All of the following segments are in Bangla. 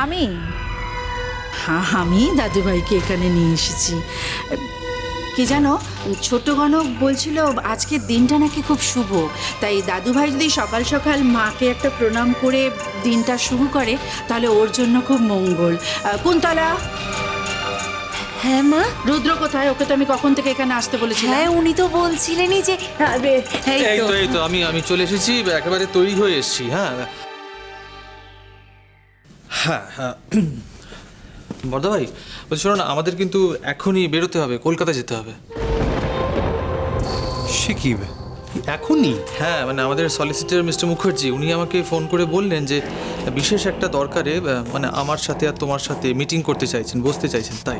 আমি আমি দাদুভাইকে এখানে নিয়ে এসেছি। কি জানো, ছোট গণক বলছিল আজকের দিনটা নাকি খুব শুভ, তাই দাদুভাই যদি সকাল সকাল মাকে একটা প্রণাম করে দিনটা শুরু করে তাহলে ওর জন্য খুব মঙ্গল। কুন্তলা। হ্যাঁ মা। রুদ্র কোথায়? ওকে তো আমি কখন থেকে এখানে আসতে বলেছিলাম। হ্যাঁ, উনি তো বলছিলেনই যে এই তো আমি চলে এসেছি, একেবারে তৈরি হয়ে এসেছি। হ্যাঁ হ্যাঁ হ্যাঁ বর্দা ভাই বলছি, শোনো না, আমাদের কিন্তু এখনই বেরোতে হবে, কলকাতা যেতে হবে। সে কি এখনই? হ্যাঁ, মানে আমাদের সলিসিটর মিস্টার মুখার্জি উনি আমাকে ফোন করে বললেন যে বিশেষ একটা দরকারে মানে আমার সাথে আর তোমার সাথে মিটিং করতে চাইছেন, বসতে চাইছেন। তাই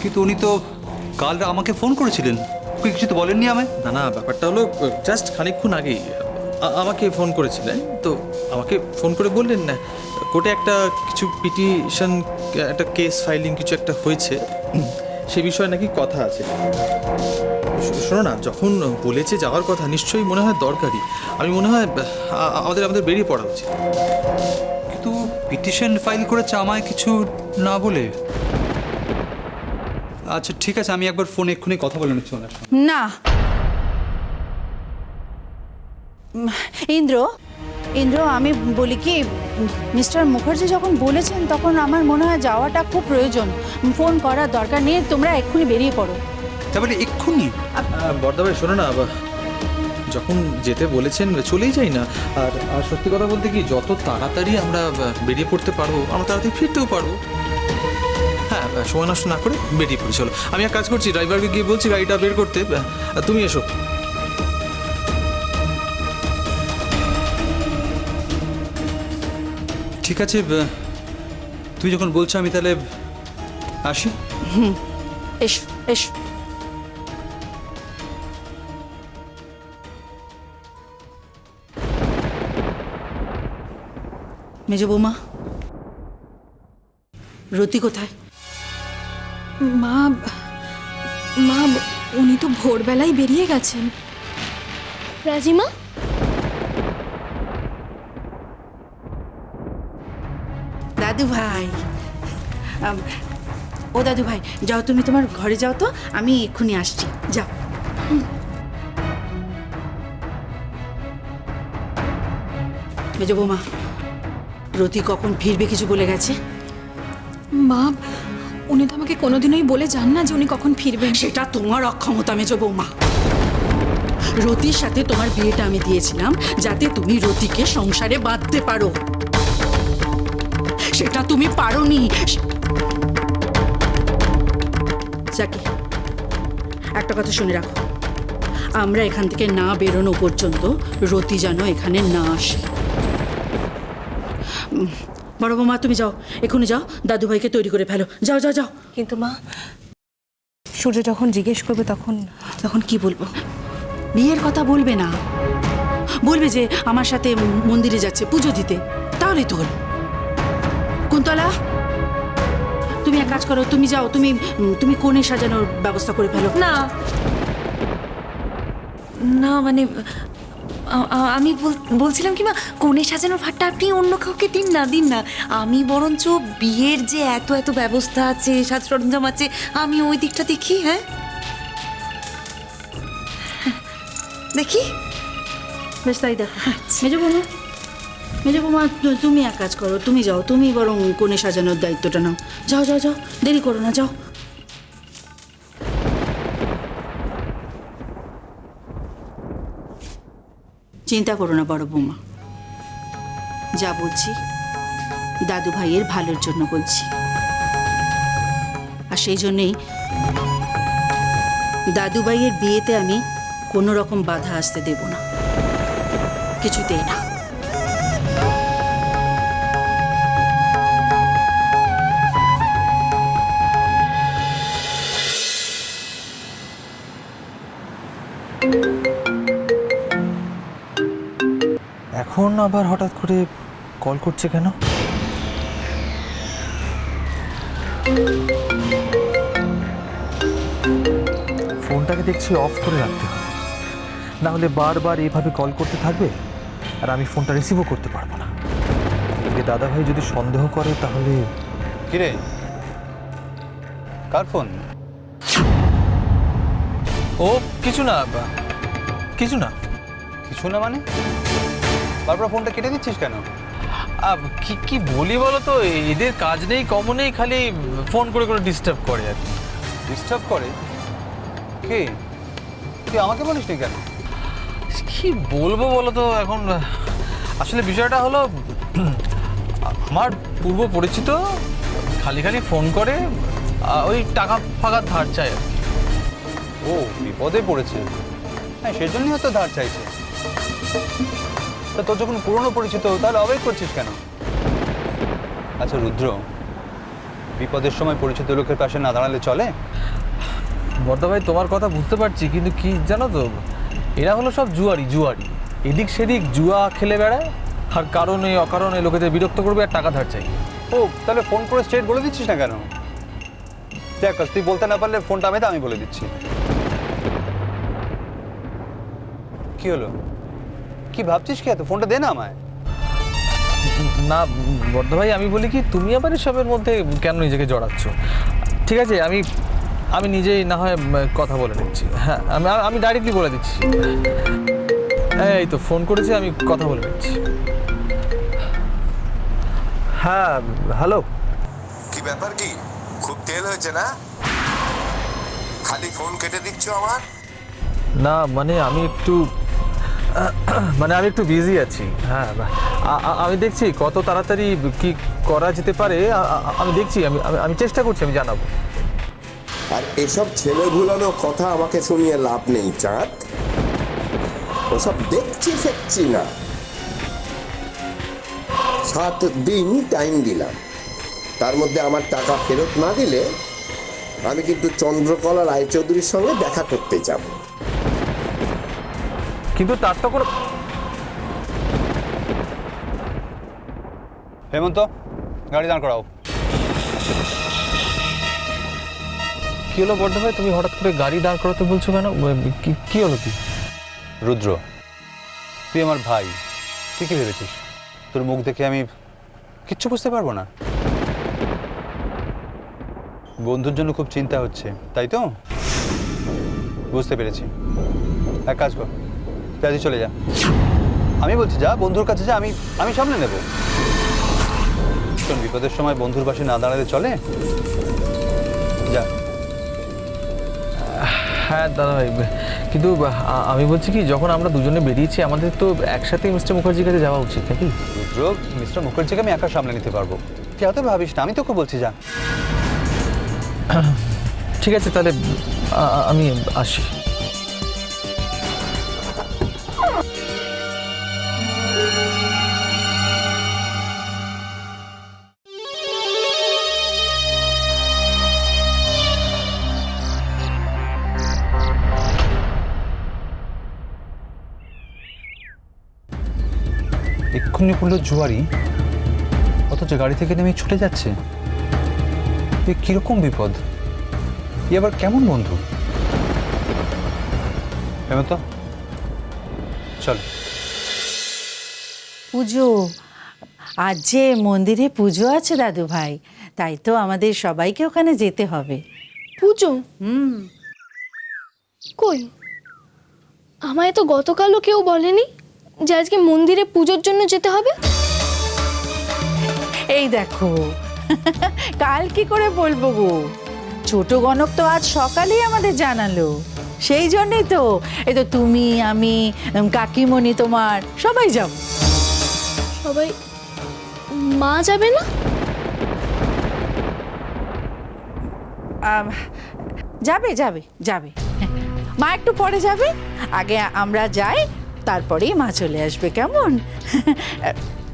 কিন্তু উনি তো কাল আমাকে ফোন করেছিলেন, ওকে কিছু তো বলেননি আমায়। না না, ব্যাপারটা হলো জাস্ট খানিকক্ষণ আগেই আমাকে ফোন করেছিলেন, তো আমাকে ফোন করে বললেন না কোর্টে একটা কিছু পিটিশন, একটা কেস ফাইলিং কিছু একটা হয়েছে, সে বিষয়ে নাকি কথা আছে। শোনো না, যখন বলেছে যাওয়ার কথা নিশ্চয়ই মনে হয় দরকারি। আমি মনে হয় আমাদের বেরিয়ে পড়া উচিত। কিন্তু পিটিশন ফাইল করেছে আমায় কিছু না বলে। আচ্ছা ঠিক আছে, আমি একবার ফোনে এক্ষুনি কথা বলে নিচ্ছি ওনার সঙ্গে। না ইন্দ্র, আমি বলি কি, মিস্টার মুখার্জি যখন বলেছেন তখন আমার মনে হয় যাওয়াটা খুব প্রয়োজন। ফোন করার দরকার নেই, তোমরা এক্ষুনি বেরিয়ে পড়ো। তারপরে এক্ষুনি? বর্দা ভাই শোনো না, যখন যেতে বলেছেন চলেই যাই না। আর সত্যি কথা বলতে কি, যত তাড়াতাড়ি আমরা বেরিয়ে পড়তে পারবো আমরা তাড়াতাড়ি ফিরতেও পারবো। হ্যাঁ, সময় নষ্ট না করে বেরিয়ে পড়ি। চলো, আমি এক কাজ করছি, ড্রাইভারকে গিয়ে বলছি গাড়িটা বের করতে, তুমি এসো। ঠিক আছে, তুই যখন বলছো আমি তাহলে আসি। এসো এসো। মেজ বৌমা, রতি কোথায়? মা, উনি তো ভোরবেলায় বেরিয়ে গেছেন। রাজিমা, দাদু ভাই, ও দাদু ভাই, যাও তুমি তোমার ঘরে যাও তো, আমি এক্ষুনি আসছি, যাও। মেজ বৌমা, রতি কখন ফিরবে কিছু বলে গেছে? মা, উনি তো আমাকে কোনোদিনই বলে যান না যে উনি কখন ফিরবেন। সেটা তোমার অক্ষমতা মেজ বৌমা। রতির সাথে তোমার বিয়েটা আমি দিয়েছিলাম যাতে তুমি রতিকে সংসারে বাঁধতে পারো, সেটা তুমি পারোনি। জাকি, একটা কথা শুনে রাখো, আমরা এখান থেকে না বেরোনো পর্যন্ত রতি যেন এখানে না আসে। বড় বৌমা তুমি যাও, এক্ষুনি যাও, দাদু ভাইকে তৈরি করে ফেলো, যাও যাও যাও। কিন্তু মা, সূর্য যখন জিজ্ঞেস করবে তখন কি বলবো? বিয়ের কথা বলবে না, বলবে যে আমার সাথে মন্দিরে যাচ্ছে পুজো দিতে, তাহলেই তো হলো। কুন্তলা, তুমি এক কাজ করো, তুমি যাও, তুমি কোণে সাজানোর ব্যবস্থা করে ফেলো। না না, মানে আমি বলছিলাম কি মা, কোণে সাজানোর ভাতটা আপনি অন্য কাউকে দিন না। আমি বরঞ্চ বিয়ের যে এত ব্যবস্থা আছে, সাজ সরঞ্জাম আছে, আমি ওই দিকটা দেখি। হ্যাঁ দেখি, বেশ তাই দেখো। মেজো বৌমা, তুমি এক কাজ করো, তুমি যাও, তুমি বরং কোণে সাজানোর দায়িত্বটা নাও। যাও যাও যাও, দেরি করো না, যাও। চিন্তা করো না বড় বৌমা, যা বলছি দাদু ভাইয়ের ভালোর জন্য বলছি, আর সেই জন্যেই দাদু ভাইয়ের বিয়েতে আমি কোনো রকম বাধা আসতে দেব না, কিছুতেই না। এখন আবার হঠাৎ করে কল করছে কেন? ফোনটাকে দেখছি অফ করে রাখতে হবে, না হলে বারবার এইভাবে কল করতে থাকবে আর আমি ফোনটা রিসিভও করতে পারবো না। আজকে দাদাভাই যদি সন্দেহ করে তাহলে কিরে কার ফোন? ও কিছু না কিছু না। কিছু না মানে? বারবার ফোনটা কেটে দিচ্ছিস কেন? কি কি বলি বলো তো, এদের কাজ নেই কম নেই, খালি ফোন করে করে ডিস্টার্ব করে আর কি। ডিস্টার্ব করে? কে? তুই আমাকে বলিসনি কেন? কি বলবো বলো তো এখন, আসলে বিষয়টা হলো আমার পূর্ব পরিচিত খালি খালি ফোন করে ওই টাকা ফাঁকা ধার চায় আর কি। ও বিপদে পড়েছে, হ্যাঁ সেই জন্যই হয়তো ধার চাইছে। তা তোর যখন পুরনো পরিচিত তাহলে অবাক করছিস কেন? আচ্ছা রুদ্র, বিপদের সময় পরিচিত লোকের পাশে না দাঁড়ালে চলে? বর্দা ভাই তোমার কথা বুঝতে পারছি, কিন্তু কি জানো তো, এরা হলো সব জুয়ারি। এদিক সেদিক জুয়া খেলে বেড়ায়, আর কারণে অকারণে লোকেদের বিরক্ত করবে আর টাকা ধার চাই। ও তাহলে ফোন করে স্ট্রেট বলে দিচ্ছিস না কেন? দেখ তুই বলতে না পারলে ফোনটা আমি বলে দিচ্ছি। কি হলো, কি ভাবছিস কি এত? ফোনটা দে না আমায়। না বর্দা ভাই, আমি বলি কি, তুমি আবার এসবের মধ্যে কেন নিজেকে জড়াচ্ছ? ঠিক আছে, আমি নিজেই না হয় কথা বলে নিচ্ছি। হ্যাঁ, আমি ডাইরেক্টলি বলে দিচ্ছি। এই তো ফোন করেছি, আমি কথা বলে নিচ্ছি। হ্যাঁ হ্যালো। কি ব্যাপার, কি খুব তেল হয়েছে না? খালি ফোন কেটে দিচ্ছ আমার। না মানে আমি একটু বিজি আছি। হ্যাঁ, আমি দেখছি কত তাড়াতাড়ি কি করা যেতে পারে। আমি দেখছি, আমি চেষ্টা করছি, আমি জানাবো। আর এসব ছেলে ভুলানো কথা আমাকে শুনিয়ে লাভ নেই চাঁদ, ওসব ফেকছি না। 7 দিন টাইম দিলাম, তার মধ্যে আমার টাকা ফেরত না দিলে আমি কিন্তু চন্দ্রকলা রায়চৌধুরীর সঙ্গে দেখা করতে যাব। কিন্তু তার তো কোনো... হেমন্ত, গাড়ি দাঁড় করাও। কি হলো বর্দা ভাই, তুমি হঠাৎ করে গাড়ি দাঁড় করাতে বলছো কেন? কি হলো কি? রুদ্র, তুই আমার ভাই, তুই কি ভেবেছিস তোর মুখ দেখে আমি কিচ্ছু বুঝতে পারবো না? বন্ধুর জন্য খুব চিন্তা হচ্ছে, তাই তো? বুঝতে পেরেছি। এক কাজ কর, তুই আজই চলে যা। আমি বলছি যা, বন্ধুর কাছে যা, আমি সামলে নেব। শোন, বিপদের সময় বন্ধুর পাশে না দাঁড়ালে চলে? যা। হ্যাঁ দাদা ভাই, কিন্তু আমি বলছি কি, যখন আমরা দুজনে বেরিয়েছি আমাদের তো একসাথে মিস্টার মুখার্জির কাছে যাওয়া উচিত নাকি? রুদ্র, মিস্টার মুখার্জিকে আমি একা সামলে নিতে পারবো, তুই এত ভাবিস না। আমি তোকে বলছি যা। ঠিক আছে, তাহলে আমি আসি। এক্ষুনি বললো জুয়ারি, অথচ গাড়ি থেকে নেমে ছুটে যাচ্ছে। এ কিরকম বিপদ? এ আবার কেমন বন্ধু? হেমন্ত, চল। পুজো, আজ যে মন্দিরে পুজো আছে দাদু ভাই, তাই তো আমাদের সবাইকে ওখানে যেতে হবে। পুজো? কই, আমায় তো গতকালও কেউ বলেনি যে আজকে মন্দিরে পুজোর জন্য যেতে হবে। এই দেখো, কাল কি করে বলবো গো, ছোট গণক তো আজ সকালেই আমাদের জানালো। সেই জন্যই তো এই তো তুমি, আমি, কাকিমণি, তোমার সবাই যাব। সবাই? মা যাবে না? যাবে যাবে যাবে, মা একটু পরে যাবে, আগে আমরা যাই, তারপরেই মা চলে আসবে, কেমন?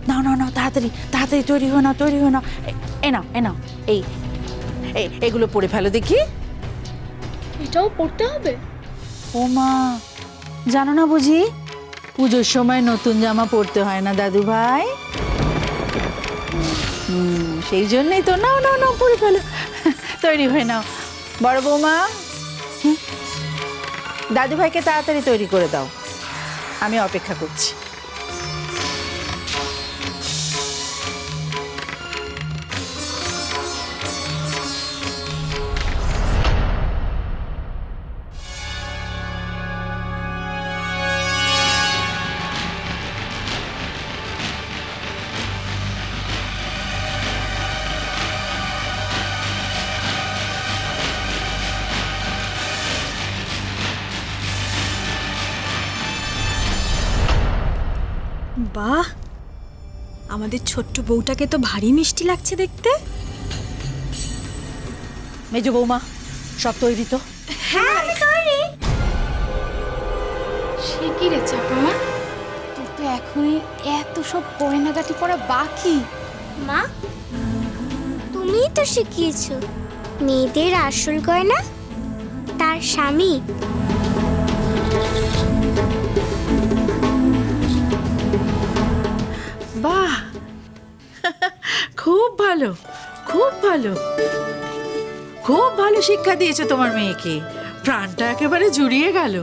নাও নাও নাও, তাড়াতাড়ি তাড়াতাড়ি তৈরি হো না, তৈরি হো না। এ নাও এগুলো পরে ফেলো দেখি। এটাও পড়তে হবে? ও মা, জানো না বুঝি, পুজোর সময় নতুন জামা পরতে হয় না দাদু ভাই। সেই জন্যই তো। নাও নাও নাও, পরে ফেলো, তৈরি হয়ে নাও। বড় বৌমা, দাদু ভাইকে তাড়াতাড়ি তৈরি করে দাও, আমি অপেক্ষা করছি। বাহ, আমাদের ছোট্ট বউটাকে তো ভারী মিষ্টি লাগছে দেখতে। মেজো বৌমা সব তৈরি তো? সে কি রে চাপামা, তোর তো এখনই এত সব গয়নাগাটি পরা বাকি। মা, তুমিই তো শিখিয়েছো মেয়েদের আসল গয়না তার স্বামী। বাহ, খুব ভালো, খুব ভালো, খুব ভালো শিক্ষা দিয়েছে তোমার মেয়েকে। প্রাণটা একেবারে জুড়িয়ে গেল।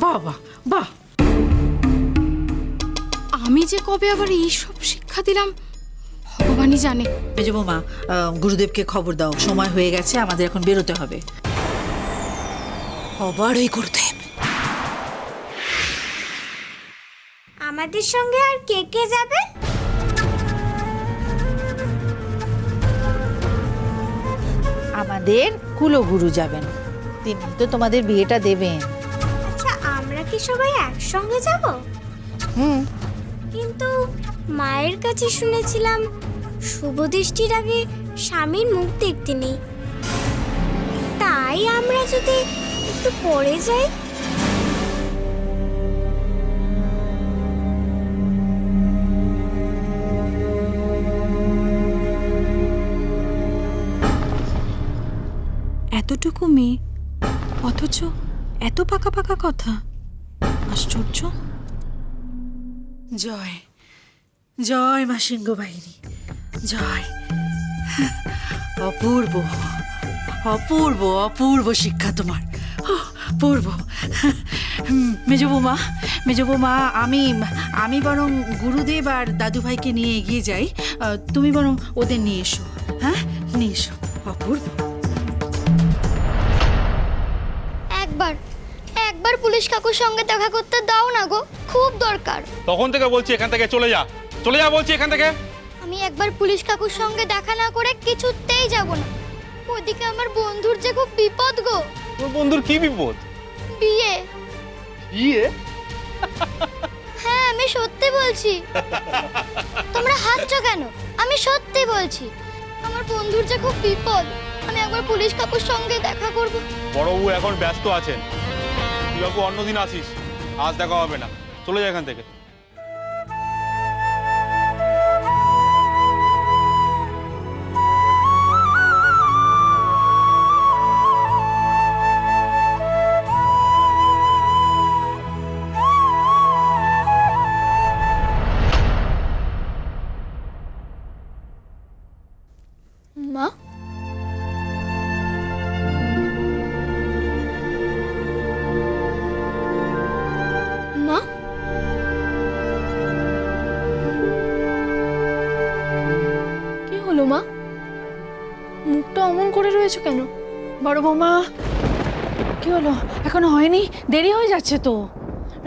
বাবা বাহ। আমি যে কবে আবার এইসব শিক্ষা দিলাম ভগবানই জানে। মেজো বৌমা, গুরুদেবকে খবর দাও, সময় হয়ে গেছে, আমাদের এখন বেরোতে হবে। আবার ওই গুরুদেব। আমাদের সঙ্গে আর কে কে যাবে? আমাদের কুলগুরু যাবেন, তিনি তো তোমাদের বিয়েটা দেবেন। আচ্ছা, আমরা কি সবাই একসঙ্গে যাব? কিন্তু মায়ের কাছে শুনেছিলাম শুভ দৃষ্টির আগে স্বামীর মুখ দেখতে নেই। তাই আমরা যদি একটু পরে যাই। এতটুকু মেয়ে অথচ এত পাকা পাকা কথা, আশ্চর্য। জয় জয় মা সিংহ বাহিনী, জয়। অপূর্ব অপূর্ব অপূর্ব শিক্ষা তোমার, অপূর্ব। মেজো বৌমা, মেজো বৌমা, আমি বরং গুরুদেব আর দাদু ভাইকে নিয়ে এগিয়ে যাই, তুমি বরং ওদের নিয়ে এসো। হ্যাঁ, নিয়ে এসো। অপূর্ব। একবার পুলিশ কাকুর সঙ্গে দেখা করতে দাও না গো, খুব দরকার। তখন থেকে বলছি এখান থেকে চলে যা, চলে যা বলছি এখান থেকে। আমি একবার পুলিশ কাকুর সঙ্গে দেখা না করে কিছুতেই যাব না। ওদিকে আমার বন্ধুর যে খুব বিপদ গো। তোর বন্ধুর কি বিপদ? বিয়ে। বিয়ে? হ্যাঁ, আমি সত্যি বলছি। তোমরা হাসছো কেন? আমি সত্যি বলছি, আমার বন্ধুর যে খুব বিপদ। আমি একবার পুলিশ কাকুর সঙ্গে দেখা করব। বড়বাবু এখন ব্যস্ত আছেন, তুই বাবু অন্যদিন আসিস, আজ দেখা হবে না, চলে যা এখান থেকে। মা, মা, কি হলো মা? মুখটা অমন করে রয়েছে কেন? বড় বৌমা, কি হলো? এখনো হয়নি? দেরি হয়ে যাচ্ছে তো।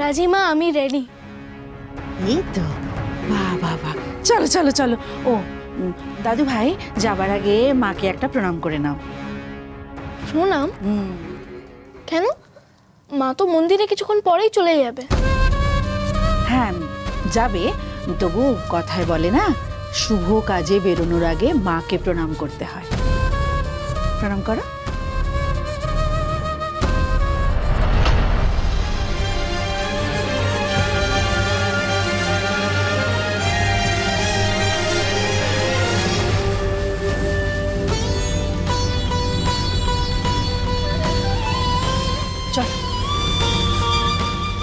রাজিমা, আমি রেডি। এই তো, বাহ বাহ বাহ, চলো চলো চলো। ও দাদু ভাই, যাবার আগে মাকে একটা প্রণাম করে নাও। প্রণাম? হুম। কেন? মা তো মন্দিরে কিছুক্ষণ পরেই চলে যাবে। হ্যাঁ যাবে, তবু কথায় বলে না, শুভ কাজে বেরোনোর আগে মাকে প্রণাম করতে হয়। প্রণাম করো। চল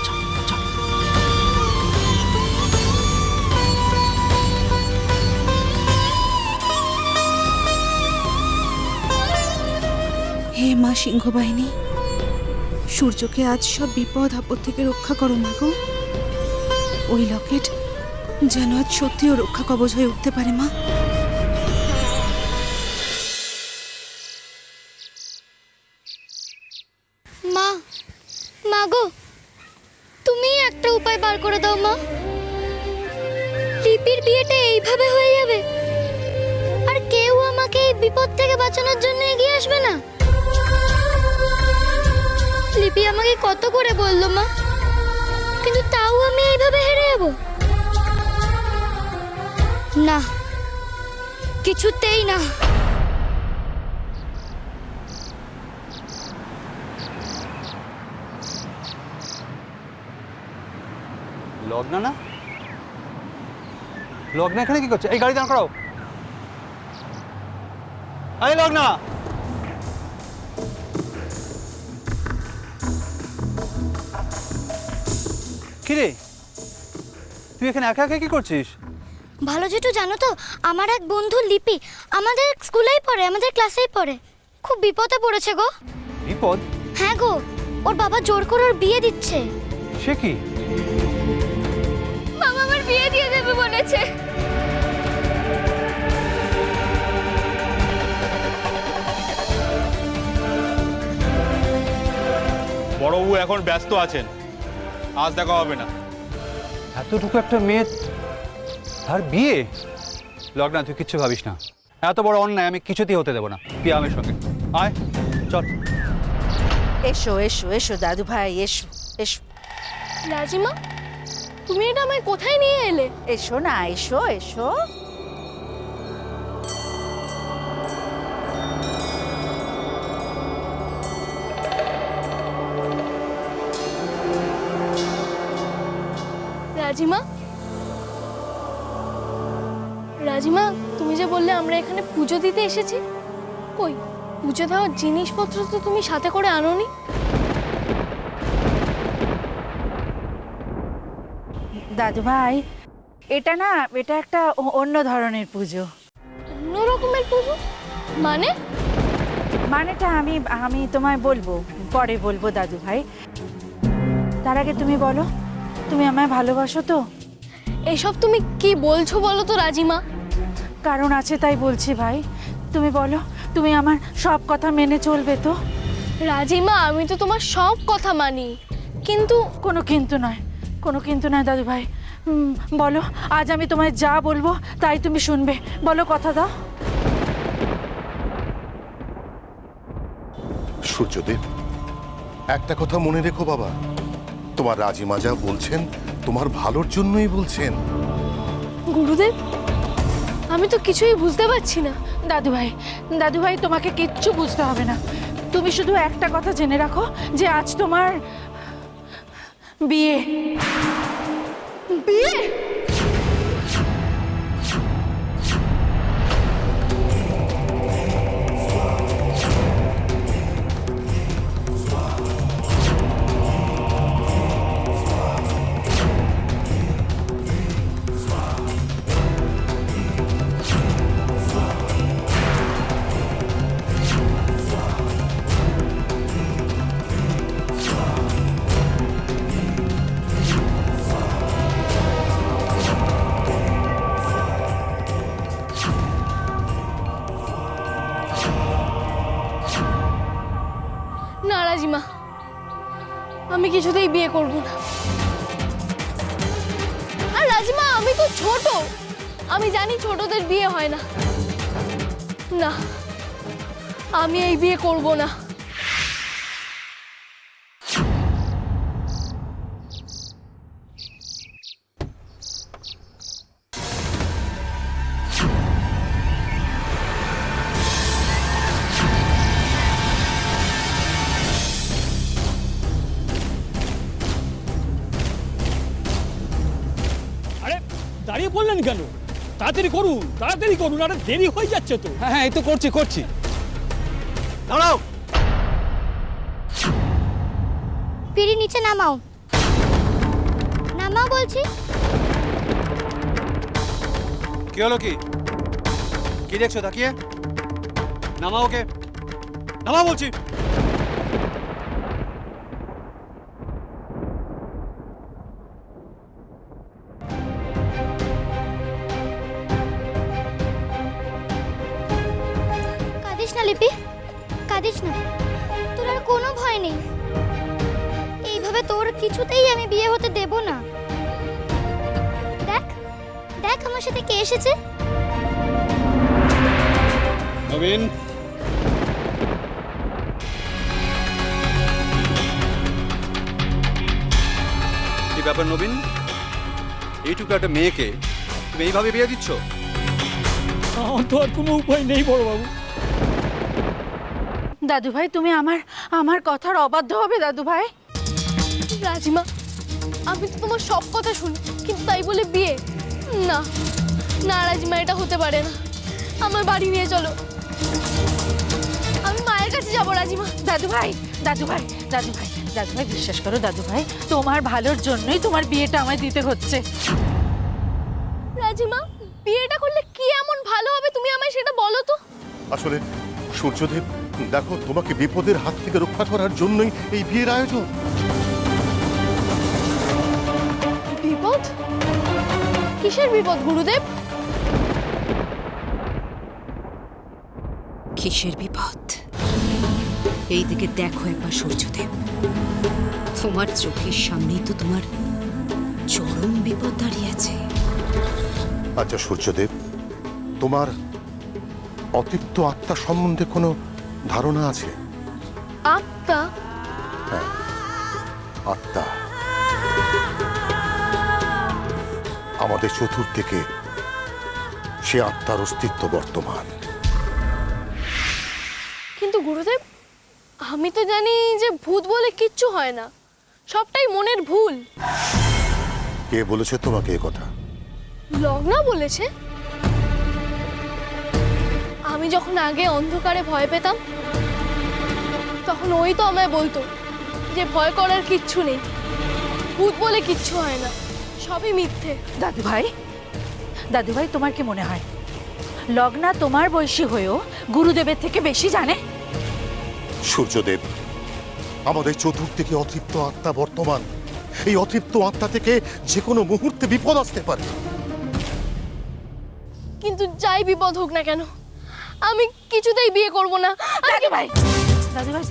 চল চল। হে মা সিংহ বাহিনী, সূর্যকে আজ সব বিপদ আপদ থেকে রক্ষা করো মা গো। ওই লকেট যেন আজ সত্যিও রক্ষা কবচ হয়ে উঠতে পারে মা। মা, মা গো, তুমি একটা উপায় বার করে দাও মা। লিপির বিয়েটা এইভাবে হয়ে যাবে, আর কেউ আমাকে এই বিপদ থেকে বাঁচানোর জন্য এগিয়ে আসবে না। লিপি আমাকে কত করে বললো মা, কিন্তু তাও আমি এইভাবে হেরে যাব। না, কিছুতেই না। লগ্না না? লগ্না এখানে কি করছে? এই গাড়ি দাঁড় করাও। এই লগ্না, কিরে তুই এখানে একা একা কি করছিস? ভালো জেঠু, জানো তো আমার এক বন্ধু লিপি আমাদের স্কুলেই পড়ে, আমাদের ক্লাসেই পড়ে, খুব বিপদে পড়েছে গো। বিপদ? হ্যাঁ গো, ওর বাবা জোর করে ওর বিয়ে দিচ্ছে। সে কি? বাবা আমার বিয়ে দিয়ে দেবে বলেছে। বড়বাবু এখন ব্যস্ত আছেন, আজ দেখা হবে না। এতটুকু একটা মেয়ে, তার বিয়ে? লগ্না তুই কিচ্ছু ভাবিস না, এত বড় অন্যায় আমি কিছুতেই হতে দেবো না। তুই আমার সঙ্গে আয়, চল। এসো এসো এসো দাদু ভাই, এসো এসো। রাজিমা, তুমি এটা আমায় কোথায় নিয়ে এলে? এসো না, এসো এসো। রাজিমা, রাজিমা, তুমি যে বললে আমরা এখানে পুজো দিতে এসেছি, কই পুজো দেওয়ার জিনিসপত্র তো তুমি সাথে করে আনোনি? দাদু ভাই, এটা না, এটা একটা অন্য ধরনের পুজো। অন্য রকমের পুজো মানে? মানেটা আমি তোমায় বলবো, পরে বলবো দাদু ভাই। তার আগে তুমি বলো, তুমি আমায় ভালোবাসো তো? এসব তুমি কি বলছো বলো তো রাজিমা? কারণ আছে তাই বলছি ভাই। তুমি বলো, তুমি আমার সব কথা মেনে চলবে তো? রাজিমা, আমি তো তোমার সব কথা মানি, কিন্তু কোনো কিন্তু নয়, কোনো কিন্তু নয় দাদু ভাই। বলো, আজ আমি তোমায় যা বলবো তাই তুমি শুনবে। বলো, কথা দাও। সূর্যদেব, একটা কথা মনে রেখো বাবা, তোমার রাজিমা যা বলছেন তোমার ভালোর জন্যই বলছেন। গুরুদেব, আমি তো কিছুই বুঝতে পারছি না। দাদু ভাই, দাদু ভাই, তোমাকে কিচ্ছু বুঝতে হবে না। তুমি শুধু একটা কথা জেনে রাখো যে আজ তোমার বিয়ে। বিয়ে? না রাজিমা, আমি কিছুতেই বিয়ে করব না। আর রাজিমা, আমি তো ছোট, আমি জানি ছোটদের বিয়ে হয় না। না, আমি এই বিয়ে করব না। আরে দাঁড়িয়ে পড়লেন কেন? তাড়াতাড়ি করুন, তাড়াতাড়ি করুন, আরে দেরি হয়ে যাচ্ছে তো। হ্যাঁ হ্যাঁ, এই তো করছি। দাঁড়াও। পিড়ি নিচে নামাও, নামাও বলছি। কি হলো? কি দেখছো তাকিয়ে? নামাও ওকে, নামাও বলছি। কাঁদিস না লিপি, কাঁদিস না, তোর আর কোনো ভয় নেই। এইভাবে তোর কিছুতেই আমি বিয়ে হতে দেব না। দেখ দেখ আমার সাথে কে এসেছে। নবীন, কি ব্যাপার নবীন? এইটুকু একটা মেয়েকে তুমি এইভাবে বিয়ে দিচ্ছ? আমার তো আর কোনো উপায় নেই বড়বাবু। দাদু ভাই তুমি আমার আমার কথার অবাধ্য হবে দাদু ভাই। রাজিমা, আমি তো তোমার সব কথা শুনি, কিন্তু তাই বলে বিয়ে? না না রাজিমা, এটা হতে পারে না। আমার বাড়ি নিয়ে চলো, আমি মায়ের কাছে যাবো রাজিমা। দাদু ভাই দাদু ভাই দাদু ভাই দাদু ভাই বিশ্বাস করো দাদু ভাই, তোমার ভালোর জন্যই তোমার বিয়েটা আমায় দিতে হচ্ছে। রাজিমা, বিয়েটা করলে কি এমন ভালো হবে তুমি আমায় সেটা বলো তো। আসলে সূর্যদেব, দেখো, তোমাকে বিপদের হাত থেকে রক্ষা করার জন্যই এই বিয়ের আয়োজন। বিপদ? কিসের বিপদ গুরুদেব? কিসের বিপদ? এইদিকে দেখো একবার সূর্যদেব, তোমার চোখের সামনেই তো তোমার চরম বিপদ দাঁড়িয়ে আছে। আচ্ছা সূর্যদেব, তোমার অতৃপ্ত আত্মা সম্বন্ধে কোনো ধারণা আছে? আত্মা? হ্যাঁ, আত্মা। আমাদের চতুর্দিকে সে আত্মার অস্তিত্ব বর্তমান। কিন্তু গুরুদেব, আমি তো জানি যে ভূত বলে কিচ্ছু হয় না, সবটাই মনের ভুল। কে বলেছে তোমাকে এ কথা? লগ্না বলেছে। আমি যখন আগে অন্ধকারে ভয় পেতাম, তখন ওই তো আমায় বলতো যে ভয় করার কিচ্ছু নেই, ভূত বলে কিচ্ছু হয় না, সবই মিথ্যে। দাদু ভাই দাদু ভাই তোমার কি মনে হয় লগ্না তোমার বয়সী হয়েও গুরুদেবের থেকে বেশি জানে? সূর্যদেব, আমাদের চতুর্দিকে অতৃপ্ত আত্মা বর্তমান। এই অতৃপ্ত আত্মা থেকে যে কোনো মুহূর্তে বিপদ আসতে পারে। কিন্তু যাই বিপদ হোক না কেন, আমি কিছুতেই বিয়ে করব না। দাদু ভাই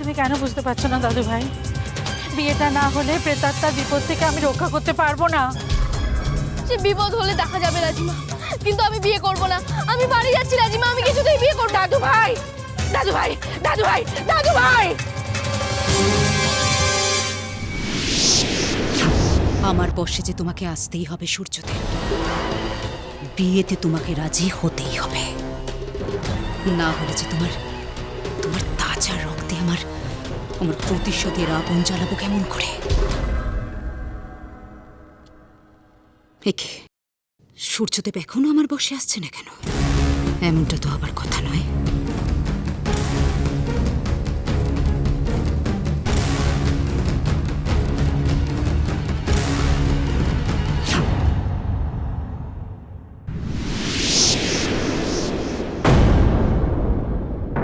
তুমি কেন বুঝতে পারছো না দাদু ভাই? বিয়েটা না হলে প্রেতাত্মার বিপদ থেকে আমি রক্ষা করতে পারবো না। যে বিপদ হলে দেখা যাবে রাজিমা, কিন্তু আমি বিয়ে করব না। আমি বাড়ি যাচ্ছি রাজিমা, আমি কিছুতেই বিয়ে করব। দাদু ভাই দাদু ভাই দাদু ভাই দাদু ভাই আমার বশে যে তোমাকে আসতেই হবে সূর্যদেব, বিয়েতে তোমাকে রাজি হতেই হবে, না হলে যে তোমার তোমার তাজা রক্তে আমার আমার প্রতিশোধের আগুন জ্বালাবো কেমন করে? একে সূর্যদেব এখনো আমার বসে আসছে না কেন? এমনটা তো আবার কথা নয়।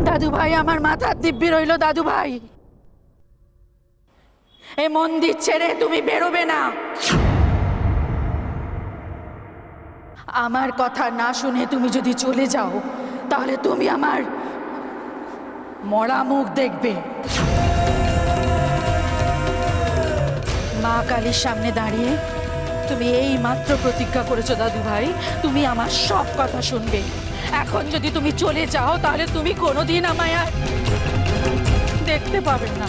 দাদু ভাই আমার মাথার দিব্যি রইল। দাদু ভাই, এই মন্দির ছেড়ে তুমি বেরোবে না। আমার কথা না শুনে তুমি যদি চলে যাও, তাহলে তুমি আমার মরা মুখ দেখবে। মা কালীর সামনে দাঁড়িয়ে তুমি এই মাত্র প্রতিজ্ঞা করেছো দাদু ভাই, তুমি আমার সব কথা শুনবে। এখন যদি তুমি চলে যাও, তাহলে তুমি কোনোদিন আমায় আর দেখতে পাবে না।